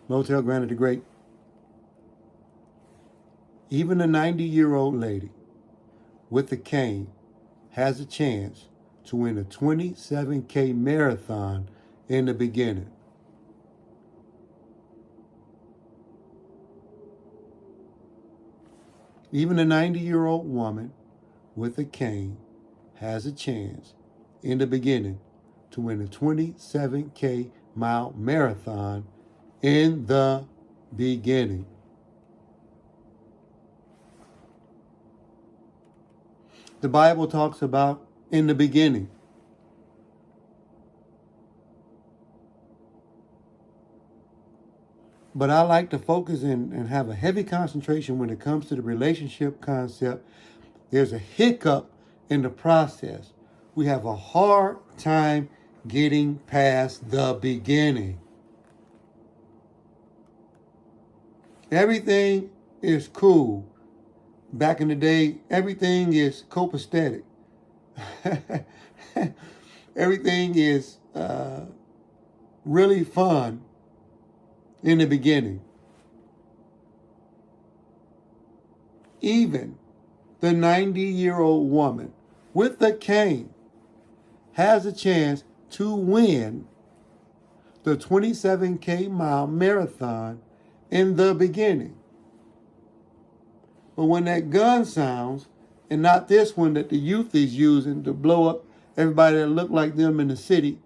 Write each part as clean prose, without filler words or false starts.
Motell, Granite the Great. Even a 90-year-old lady with a cane has a chance to win a 27K marathon in the beginning. Even a 90-year-old woman with a cane has a chance in the beginning to win a 27K mile marathon in the beginning. The Bible talks about in the beginning. But I like to focus and have a heavy concentration when it comes to the relationship concept. There's a hiccup in the process. We have a hard time getting past the beginning. Everything is cool. Back in the day, everything is copacetic. Everything is really fun in the beginning. Even the 90-year-old woman with the cane has a chance to win the 27K mile marathon in the beginning. But when that gun sounds, and not this one that the youth is using to blow up everybody that look like them in the city,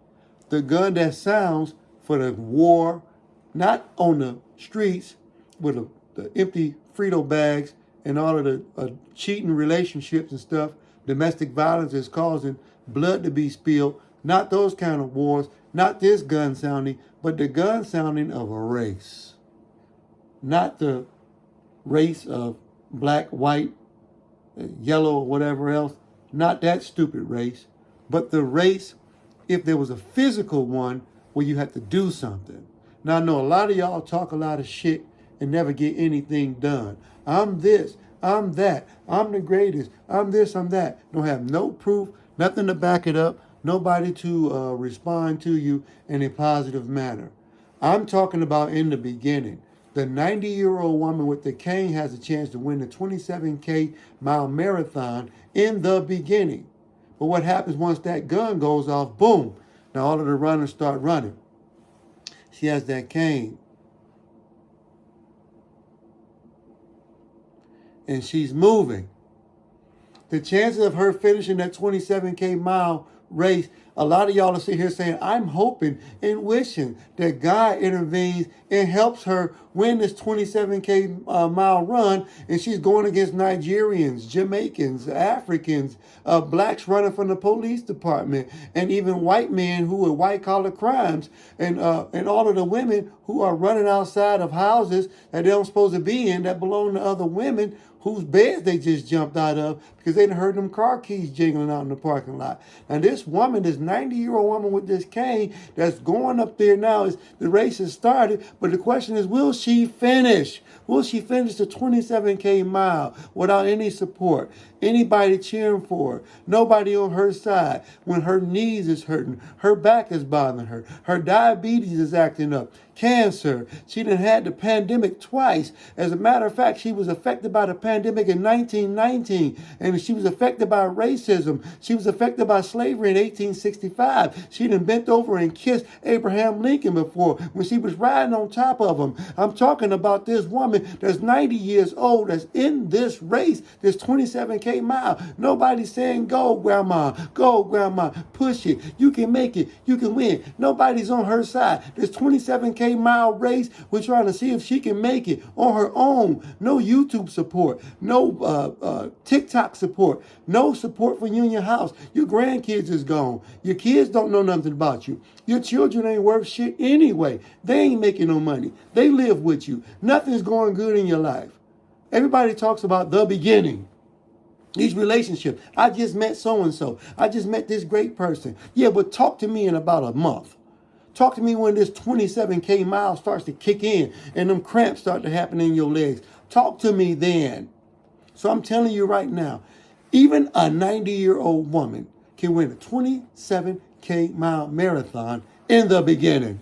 the gun that sounds for the war, not on the streets with the empty Frito bags and all of the cheating relationships and stuff, domestic violence is causing blood to be spilled, not those kind of wars, not this gun sounding, but the gun sounding of a race. Not the race of black, white, yellow, or whatever else. Not that stupid race. But the race, if there was a physical one, where you had to do something. Now, I know a lot of y'all talk a lot of shit and never get anything done. I'm this, I'm that, I'm the greatest, I'm this, I'm that. Don't have no proof, nothing to back it up, nobody to respond to you in a positive manner. I'm talking about in the beginning. The 90-year-old woman with the cane has a chance to win the 27K mile marathon in the beginning. But what happens once that gun goes off? Boom. Now all of the runners start running. She has that cane. And she's moving. The chances of her finishing that 27K mile race, a lot of y'all are sitting here saying, I'm hoping and wishing that God intervenes and helps her win this 27K mile run. And she's going against Nigerians, Jamaicans, Africans, blacks running from the police department, and even white men who are white collar crimes, and all of the women who are running outside of houses that they don't supposed to be in, that belong to other women whose beds they just jumped out of because they done heard them car keys jingling out in the parking lot. And this woman, this 90-year-old woman with this cane that's going up there now, is the race has started, but the question is, will she finish? Will she finish the 27K mile without any support? Anybody cheering for her? Nobody on her side when her knees is hurting, her back is bothering her, her diabetes is acting up, cancer. She done had the pandemic twice. As a matter of fact, she was affected by the pandemic in 1919, and she was affected by racism. She was affected by slavery in 1865. She done bent over and kissed Abraham Lincoln before when she was riding on top of him. I'm talking about this woman that's 90 years old that's in this race, this 27K mile. Nobody's saying, go, grandma, push it. You can make it. You can win. Nobody's on her side. This 27K mile race, we're trying to see if she can make it on her own. No YouTube support. No TikTok support. No support for you in your house. Your grandkids is gone. Your kids don't know nothing about you. Your children ain't worth shit anyway. They ain't making no money. They live with you. Nothing's going good in your life. Everybody talks about the beginning. These relationships. I just met so-and-so. I just met this great person. Yeah, but talk to me in about a month. Talk to me when this 27K mile starts to kick in and them cramps start to happen in your legs. Talk to me then. So I'm telling you right now, even a 90-year-old woman can win a 27K mile marathon in the beginning.